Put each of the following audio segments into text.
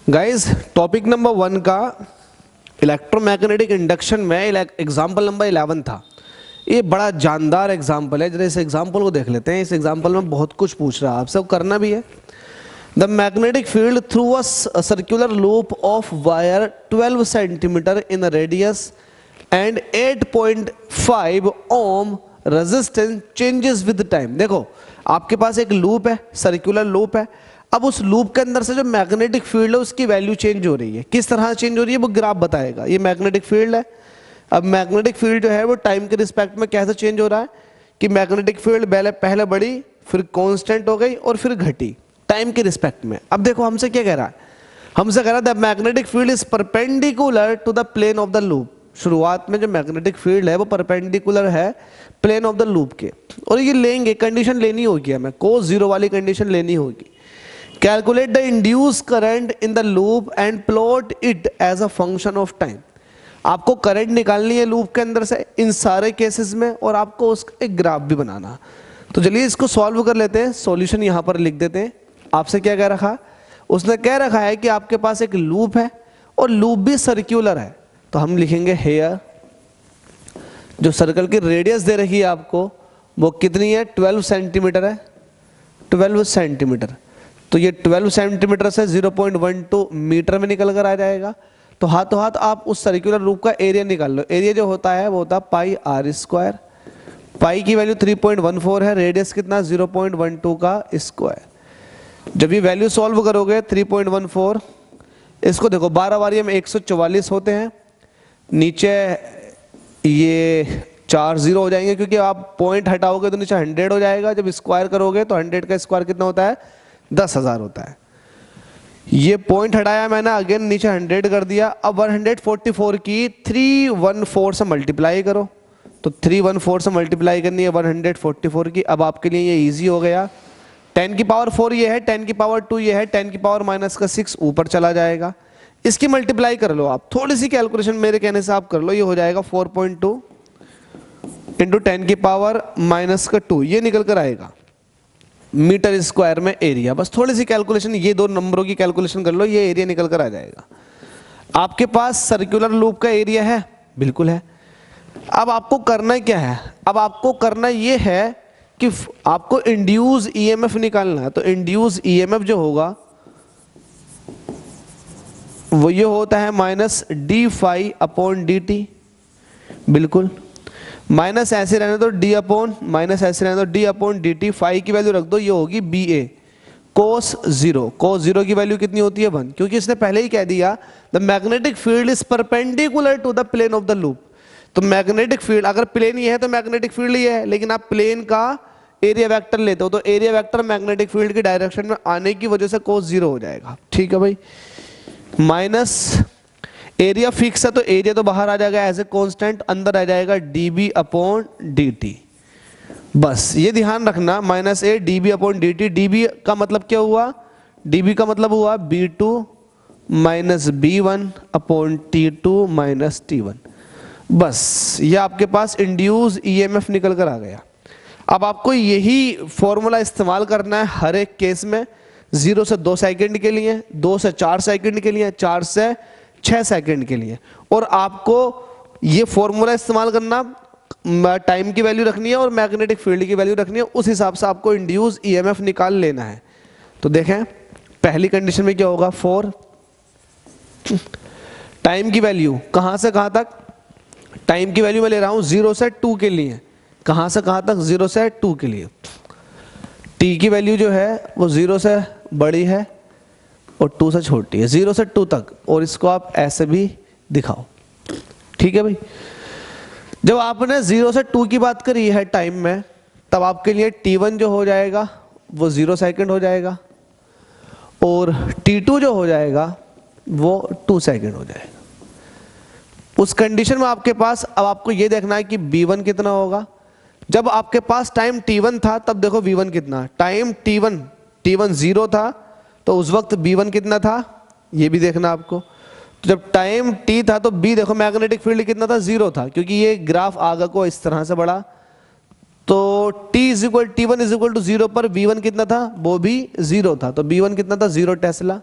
Guys topic number 1 का electromagnetic induction में example number 11 था। ये बड़ा जानदार एग्जाम्पल है। जरा इस एग्जाम्पल को देख लेते हैं। इस एग्जाम्पल में बहुत कुछ पूछ रहा है, आपसे करना भी है। The magnetic field through a circular loop of wire 12 centimetre in radius and 8.5 ohm resistance changes with time. देखो आपके पास एक लूप है, सर्कुलर लूप है। अब उस लूप के अंदर से जो मैग्नेटिक फील्ड है उसकी वैल्यू चेंज हो रही है। किस तरह चेंज हो रही है वो ग्राफ बताएगा। ये मैग्नेटिक फील्ड है। अब मैग्नेटिक फील्ड जो है वो टाइम के रिस्पेक्ट में कैसे चेंज हो रहा है कि मैग्नेटिक फील्ड पहले बढ़ी, फिर कांस्टेंट हो गई और फिर घटी टाइम के रिस्पेक्ट में। अब देखो हमसे क्या कह रहा है, हमसे कह रहा है the magnetic field is perpendicular to the plane of the loop. शुरुआत में जो मैग्नेटिक फील्ड है वो परपेंडिकुलर है प्लेन ऑफ द लूप के। और ये लेंगे, कंडीशन लेनी होगी हमें, cos 0 वाली कंडीशन लेनी होगी। Calculate the induce current in the loop and plot it as a function of time. आपको करंट निकालनी है लूप के अंदर से इन सारे केसेस में, और आपको उसका एक ग्राफ भी बनाना। तो चलिए इसको सॉल्व कर लेते हैं। सॉल्यूशन यहाँ पर लिख देते हैं। आपसे क्या कह रखा, उसने कह रखा है कि आपके पास एक लूप है और लूप भी सर्कुलर है। तो हम लिखेंगे हेयर, जो सर्कल की रेडियस दे रखी है आपको वो कितनी है, 12 सेंटीमीटर है। 12 सेंटीमीटर, तो ये 12 सेंटीमीटर से 0.12 मीटर में निकल कर आ जाएगा। तो हाथों हाथ आप उस सर्कुलर लूप का एरिया निकाल लो। एरिया जो होता है वो होता है पाई आर स्क्वायर। पाई की वैल्यू 3.14 है, रेडियस कितना 0.12 का स्क्वायर। जब ये वैल्यू सॉल्व करोगे 3.14, इसको देखो 12 बार में 144 होते हैं। नीचे ये 4 जीरो हो जाएंगे क्योंकि आप पॉइंट हटाओगे तो नीचे 100 हो जाएगा। जब स्क्वायर करोगे तो 100 का स्क्वायर कितना होता है, 10,000 होता है। ये पॉइंट हटाया मैंने, अगेन नीचे 100 कर दिया। अब 144 की 314 से मल्टीप्लाई करो। तो 314 से मल्टीप्लाई करनी है 144 की। अब आपके लिए ये इजी हो गया। 10 की पावर 4 ये है, 10 की पावर 2 ये है, 10 की पावर -6 ऊपर चला जाएगा। इसकी मल्टीप्लाई कर लो आप, थोड़ी सी कैलकुलेशन मेरे कहने से आप कर लो। ये हो जाएगा 4.2 इंटू 10 की पावर -2, ये निकल कर आएगा मीटर स्क्वायर में एरिया। बस थोड़ी सी कैलकुलेशन, ये दो नंबरों की कैलकुलेशन कर लो, ये एरिया निकल कर आ जाएगा। आपके पास सर्कुलर लूप का एरिया है, बिल्कुल है। अब आपको करना क्या है, अब आपको करना ये है कि आपको इंड्यूस ईएमएफ निकालना है। तो इंड्यूस ईएमएफ जो होगा वो ये होता है -d∅/dt। बिल्कुल, माइनस ऐसे रहने दो, माइनस ऐसे रहने दो, d/dt। फाई की वैल्यू रख दो, ये होगी BA cos 0। cos 0 की वैल्यू कितनी होती है 1, क्योंकि इसने पहले ही कह दिया the magnetic field is perpendicular to the plane of the loop. तो मैग्नेटिक फील्ड अगर प्लेन ये है तो मैग्नेटिक फील्ड ये है, लेकिन आप प्लेन का एरिया वेक्टर लेते हो तो एरिया वेक्टर मैग्नेटिक फील्ड की डायरेक्शन में आने की वजह से cos 0 हो जाएगा। ठीक है भाई, माइनस एरिया फिक्स है तो एरिया तो बाहर आ जाएगा एज ए कांस्टेंट, अंदर आ जाएगा dB/dt। बस ये ध्यान रखना, -a dB/dt। dB का मतलब क्या हुआ, dB का मतलब हुआ B2 - B1/T2 - T1। बस ये आपके पास इंड्यूस ईएमएफ निकल कर आ गया। अब आपको यही फॉर्मूला इस्तेमाल करना है हर एक केस में। 0 से 2 सेकंड के लिए, 2 से 4 सेकंड के लिए, 4 से 6 सेकंड के लिए। और आपको ये फॉर्मूला इस्तेमाल करना, टाइम की वैल्यू रखनी है और मैग्नेटिक फील्ड की वैल्यू रखनी है, उस हिसाब से आपको इंड्यूस ईएमएफ निकाल लेना है। तो देखें पहली कंडीशन में क्या होगा, 4। टाइम की वैल्यू कहां से कहां तक, टाइम की वैल्यू मैं ले रहा हूं 0 से 2 के लिए। कहां से कहां तक, 0 से 2 के लिए। टी की वैल्यू जो है वो 0 से बड़ी है और 2 से छोटी है, 0 से 2 तक। और इसको आप ऐसे भी दिखाओ। ठीक है भाई, जब आपने 0 से 2 की बात करी है टाइम में, तब आपके लिए T1 जो हो जाएगा वो 0 सेकंड हो जाएगा और T2 जो हो जाएगा वो 2 सेकंड हो जाएगा। उस कंडीशन में आपके पास अब आपको ये देखना है कि B1 कितना होगा। जब आपके पास टाइम T1 था तब देखो V1 कितना, टाइम T1 0 था तो उस वक्त B1 कितना था, ये भी देखना आपको। तो जब टाइम T था तो B देखो मैग्नेटिक फील्ड कितना था, 0 था, क्योंकि ये ग्राफ आगे को इस तरह से बढ़ा। तो T1 = 0 पर V1 कितना था, वो भी 0 था। तो B1 कितना था, 0 टेस्ला।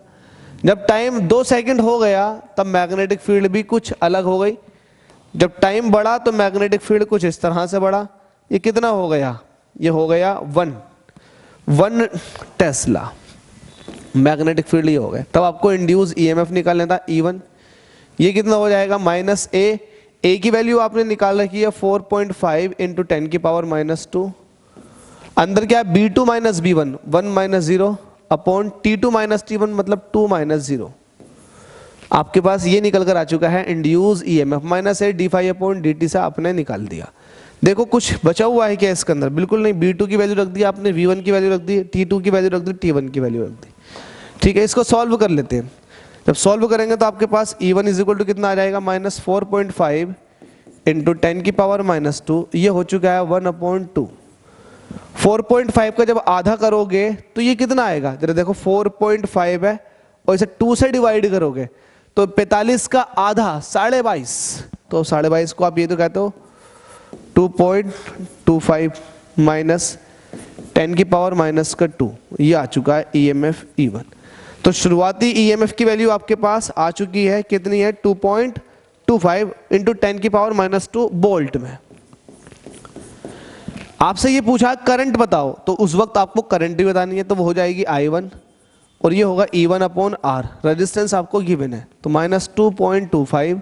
जब टाइम 2 सेकंड हो गया तब मैग्नेटिक फील्ड भी कुछ अलग हो गई। जब टाइम बढ़ा तो मैग्नेटिक फील्ड कुछ इस तरह से बढ़ा। ये कितना हो गया? ये हो गया 1 टेस्ला मैग्नेटिक फील्ड, ये हो गया। तब आपको इंड्यूस ईएमएफ निकालना था E1। ये कितना हो जाएगा? -a की वैल्यू आपने निकाल रखी है 4.5 इंटू 10 की पावर -2। अंदर क्या है? B2 minus B1, 1 - 0 upon T2 minus T1 मतलब 2 - 0। आपके पास ये निकल कर आ चुका है induce EMF -a d∅ upon dt से आपने निकाल दिया। देखो कुछ बचा हुआ है क्या इसके अंदर? बिल्कुल नहीं। B2 की वैल्यू रख दी आपने, V1 की वैल्यू रख दी, T2 की वैल्यू रख दी, T1 की वैल्यू रख दी। ठीक है, इसको सॉल्व कर लेते हैं। जब सॉल्व करेंगे तो आपके पास E1 इज इक्वल टू कितना आ जाएगा? -4.5 इंटू 10 की पावर -2। ये हो चुका है 1/2। 4.5 का जब आधा करोगे तो ये कितना आएगा? जरा देखो 4.5 है और इसे 2 से डिवाइड करोगे तो 45 का आधा 22.5। तो 22.5 को आप ये तो कहते हो 2.25 माइनस 10 की पावर -2। ये आ चुका है ईएमएफ E1। तो शुरुआती ईएमएफ की वैल्यू आपके पास आ चुकी है, कितनी है? 2.25 इंटू 10 की पावर -2 वोल्ट में। आपसे ये पूछा करंट बताओ, तो उस वक्त आपको करंट भी बतानी है, तो वो हो जाएगी I1 और ये होगा E1 अपॉन R। रेजिस्टेंस आपको गिवन है तो -2.25।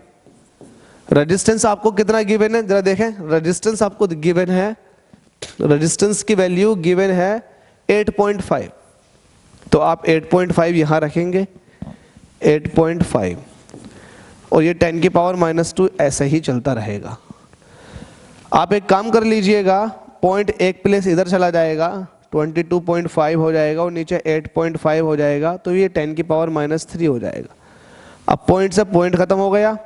रेजिस्टेंस आपको कितना गिवन है? जरा देखें, रेजिस्टेंस आपको गिवन है, रेजिस्टेंस की वैल्यू गिवन है 8.5। तो आप 8.5 यहाँ रखेंगे, 8.5 और ये 10 की पावर -2 ऐसे ही चलता रहेगा। आप एक काम कर लीजिएगा, पॉइंट एक प्लेस इधर चला जाएगा, 22.5 हो जाएगा और नीचे 8.5 हो जाएगा, तो ये 10 की पावर -3 हो जाएगा। अब पॉइंट से पॉइंट खत्म हो गया।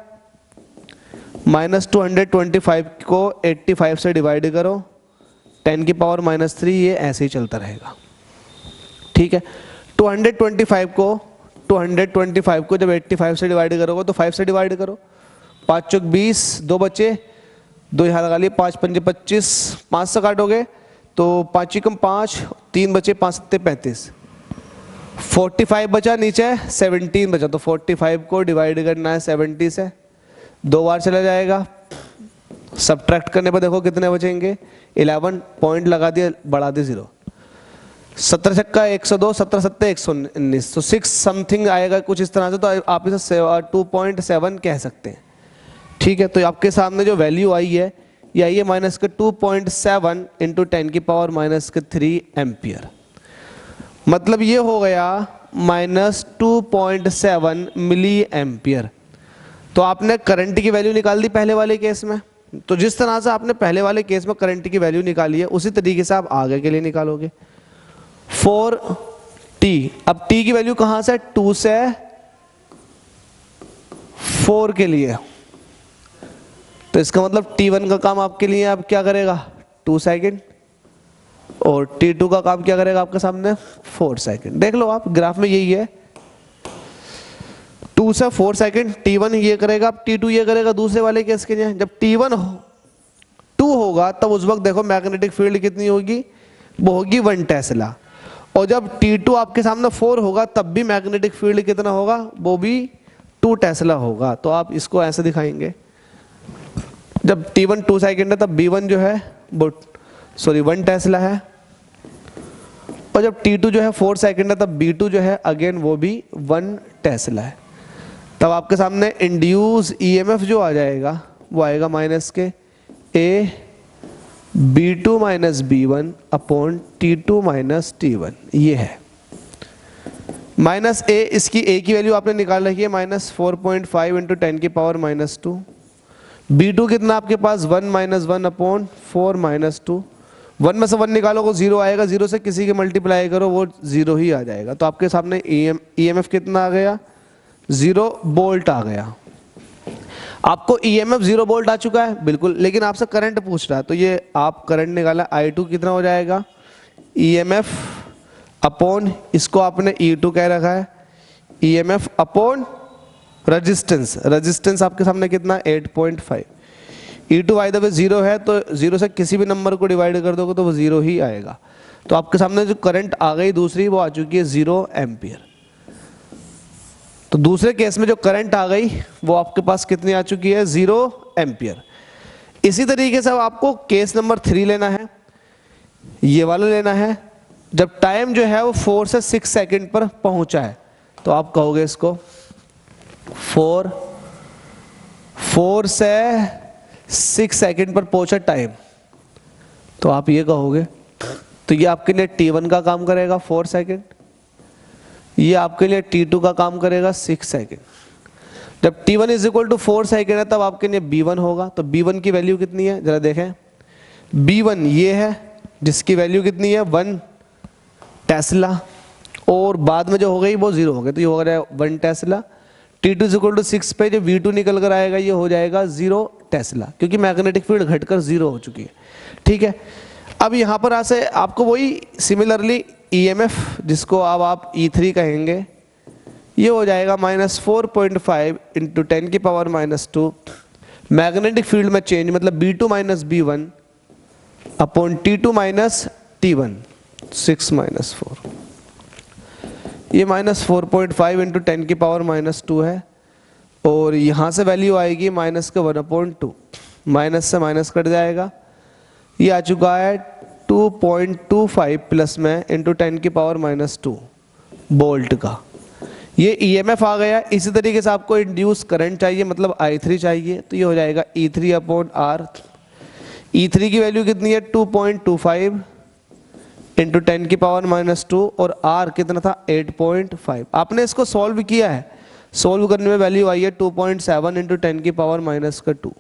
-225 को 85 से डिवाइड करो, 10 की पावर -3, ये ऐसे ही चलता रहेगा। ठीक है, 225 को जब 85 से डिवाइड करोगे तो 5 से डिवाइड करो, 5 चौक 20, 2 बचे, 2 यहाँ लगा लिए, 5 पंजे 25, 5 से काटोगे तो 5 एकम 5, 3 बचे, 5 सत्ते 35, 45 बचा, नीचे 17 बचा। तो 45 को डिवाइड करना है 70 से, 2 बार चला जाएगा। सब्ट्रैक्ट करने पर देखो कितने बचेंगे? 11। पॉइंट लगा दिया, बढ़ा दिया 0। 17 छक्का 102, 17 सत्ते 119, तो 6 समथिंग आएगा कुछ इस तरह से। तो आप इसे 2.7 कह सकते हैं। ठीक है, तो आपके सामने जो वैल्यू आई है ये आई है -2.7 इंटू 10 की पावर -3 एम्पियर। मतलब ये हो गया -2.7 मिली एम्पियर। तो आपने करंट की वैल्यू निकाल दी पहले वाले केस में। तो जिस तरह से आपने पहले वाले केस में करंट की वैल्यू निकाली है उसी तरीके से आप आगे के लिए निकालोगे। 4t, अब t की वैल्यू कहां से? 2 से 4 के लिए। तो इसका मतलब t1 का काम आपके लिए अब क्या करेगा? 2 सेकेंड, और t2 का काम क्या करेगा आपके सामने? 4 सेकेंड। देख लो आप, ग्राफ में यही है, 2 से 4 सेकेंड t1 ये करेगा, t2 ये करेगा। दूसरे वाले केस के लिए जब t1 2 होगा तब उस वक्त देखो मैग्नेटिक फील्ड कितनी होगी? वो होगी 1 टेस्ला। और जब t2 आपके सामने 4 होगा तब भी मैग्नेटिक फील्ड कितना होगा? वो भी 2 टेस्ला होगा। तो आप इसको ऐसे दिखाएंगे, जब t1 2 सेकेंड है तब b1 जो है वो 1 टेस्ला है, और जब t2 जो है 4 सेकेंड है तब b2 जो है अगेन वो भी 1 टेस्ला है। तब आपके सामने इंड्यूस ईएमएफ जो आ जाएगा वो आएगा -a b2 minus b1 upon t2 minus t1। ये है -a। इसकी a की वैल्यू आपने निकाल रखी है -4.5 इंटू 10 की पावर -2। b2 कितना आपके पास? 1 - 1 अपॉन 4 - 2। 1 में से 1 निकालोगे 0 आएगा, 0 से किसी के मल्टीप्लाई करो वो 0 ही आ जाएगा। तो आपके सामने ईएमएफ कितना आ गया? 0 वोल्ट आ गया। आपको ईएमएफ 0 वोल्ट आ चुका है बिल्कुल, लेकिन आपसे करंट पूछ रहा है, तो ये आप करंट निकाला, I2 कितना हो जाएगा? ईएमएफ अपॉन, इसको आपने E2 कह रखा है, ईएमएफ अपॉन रेजिस्टेंस। रेजिस्टेंस आपके सामने कितना? 8.5। E2 बाय द वे 0 है, तो 0 से किसी भी नंबर को डिवाइड कर दोगे तो वो 0 ही आएगा। तो आपके सामने जो करंट आ गई दूसरी वो आ चुकी है 0 एम्पियर। तो दूसरे केस में जो करंट आ गई वो आपके पास कितनी आ चुकी है, 0 एम्पियर। इसी तरीके से अब आपको केस नंबर 3 लेना है, ये वाला लेना है। जब टाइम जो है वो 4 से 6 सेकंड पर पहुंचा है तो आप कहोगे इसको 4 से 6 सेकंड पर पहुंचा टाइम, तो आप ये कहोगे। तो ये आपके लिए T1 का काम करेगा 4 सेकंड, ये आपके लिए T2 का काम करेगा 6 सेकंड। जब T1 is equal to 4 second है तब आपके लिए B1 होगा। तो B1 की वैल्यू कितनी है जरा देखें। B1 ये है जिसकी वैल्यू कितनी है 1 टेस्ला, और बाद में जो हो गई वो 0 हो गई, तो ये हो गया 1 Tesla. T2 is equal to 6 पे जो V2 निकल कर आएगा ये हो जाएगा 0 टेस्ला, क्योंकि मैग्नेटिक फील्ड घटकर 0 हो चुकी है। ठीक है, अब यहाँ पर ऐसे आपको वही सिमिलरली EMF जिसको अब आप E3 कहेंगे, ये हो जाएगा -4.5 इंटू 10 की पावर -2 मैग्नेटिक फील्ड में चेंज, मतलब B2 minus B1 upon T2 minus T1 6 minus 4, ये -4.5 इंटू 10 की पावर -2 है, और यहाँ से वैल्यू आएगी -1/2, माइनस से माइनस कट जाएगा, ये आ चुका है 2.25 प्लस में इंटू 10 की पावर -2 वोल्ट का। ये EMF आ गया। इसी तरीके से आपको इंड्यूस करंट चाहिए, मतलब I3 चाहिए, तो ये हो जाएगा E3 अपॉन R। E3 की वैल्यू कितनी है 2.25 इंटू 10 की पावर -2, और R कितना था 8.5। आपने इसको सॉल्व किया है, सॉल्व करने में वैल्यू आई है 2.7 इंटू 10 की पावर -2,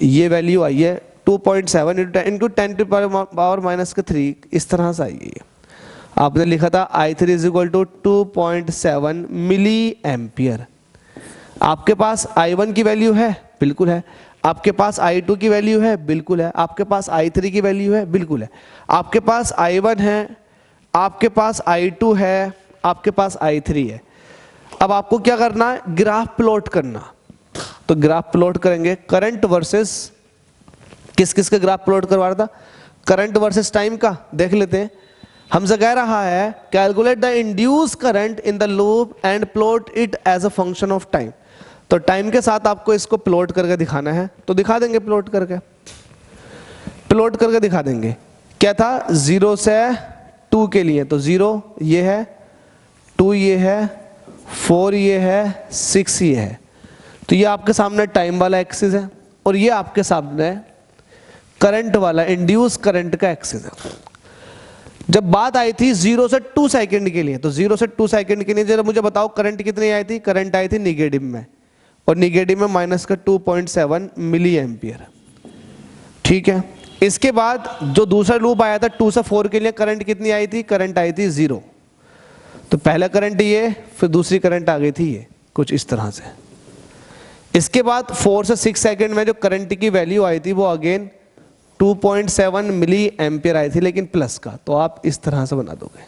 ये वैल्यू आई है 2.7 इंटू 10 की पावर -3, इस तरह से आई है। आपने लिखा था I3 is equal to 2.7 milli ampere. आपके पास I1 की वैल्यू है, बिल्कुल है। आपके पास I2 की वैल्यू है, बिल्कुल है। आपके पास I3 की वैल्यू है, बिल्कुल है। आपके पास I1 है, आपके पास I2 है, आपके पास I3 है। अब आपको क्या करना है, ग्राफ प्लॉट करना। तो ग्राफ प्लॉट करेंगे, करंट वर्सेस, किस किस का ग्राफ प्लॉट करवा रहा था, करंट वर्सेस टाइम का। देख लेते हैं, हमसे कह रहा है calculate the induce current in the loop and plot it as a function of time. तो टाइम के साथ आपको इसको प्लॉट करके दिखाना है, तो दिखा देंगे प्लॉट करके दिखा देंगे। क्या था 0 से 2 के लिए, तो 0 ये है, 2 ये है, 4 ये है, 6 ये है। तो ये आपके सामने टाइम वाला एक्सिस है, और ये आपके सामने करंट वाला इंड्यूस करंट का एक्सिस है। जब बात आई थी 0 से 2 सेकंड के लिए, तो 0 से 2 सेकंड के लिए जरा मुझे बताओ करंट कितनी आई थी। करंट आई थी निगेटिव में, और निगेटिव में माइनस का 2.7 मिली एम्पियर। ठीक है, इसके बाद जो दूसरा लूप आया था 2 से 4 के लिए करंट कितनी आई थी, करंट आई थी 0। तो पहला करंट ये, फिर दूसरी करंट आ गई थी ये, कुछ इस तरह से। इसके बाद 4 से 6 सेकंड में जो करंट की वैल्यू आई थी वो अगेन 2.7 मिली एम्पियर आई थी, लेकिन प्लस का। तो आप इस तरह से बना दोगे।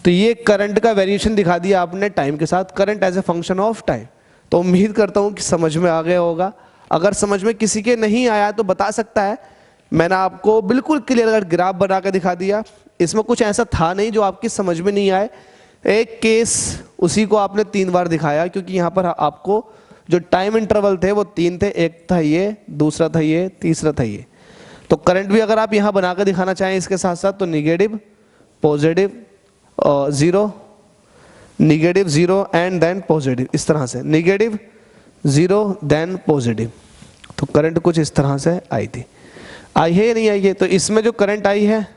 तो ये करंट का वेरिएशन दिखा दिया आपने टाइम के साथ, current as a function of time. तो उम्मीद करता हूँ कि समझ में आ गया होगा। अगर समझ में किसी के नहीं आया तो बता सकता है। मैंने आपको बिल्कुल क्लियर कट ग्राफ बना के दिखा दिया। इसमें कुछ ऐसा था नहीं जो आपकी समझ में नहीं आए। एक केस उसी को आपने 3 बार दिखाया, क्योंकि यहाँ पर आपको जो टाइम इंटरवल थे वो 3 थे। एक था ये, दूसरा था ये, तीसरा था ये। तो करंट भी अगर आप यहाँ बना कर दिखाना चाहें इसके साथ साथ, तो negative, positive, 0, negative 0 and then positive, इस तरह से निगेटिव 0 देन पॉजिटिव। तो करंट कुछ इस तरह से आई थी। आई है या नहीं आई है? तो इसमें जो करंट आई है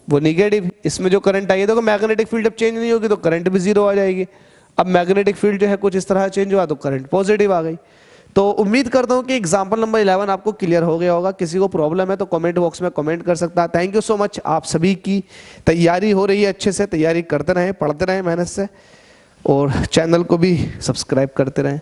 वो निगेटिव, इसमें जो करंट आई है, देखो मैग्नेटिक फील्ड जब चेंज नहीं होगी तो करंट भी 0 आ जाएगी। अब मैग्नेटिक फील्ड जो है कुछ इस तरह चेंज हुआ तो करंट पॉजिटिव आ गई। तो उम्मीद करता हूँ कि एग्जाम्पल नंबर 11 आपको क्लियर हो गया होगा। किसी को प्रॉब्लम है तो कमेंट बॉक्स में कमेंट कर सकता है। Thank you so much. आप सभी की तैयारी हो रही है अच्छे से, तैयारी करते रहें, पढ़ते रहें मेहनत से, और चैनल को भी सब्सक्राइब करते रहें।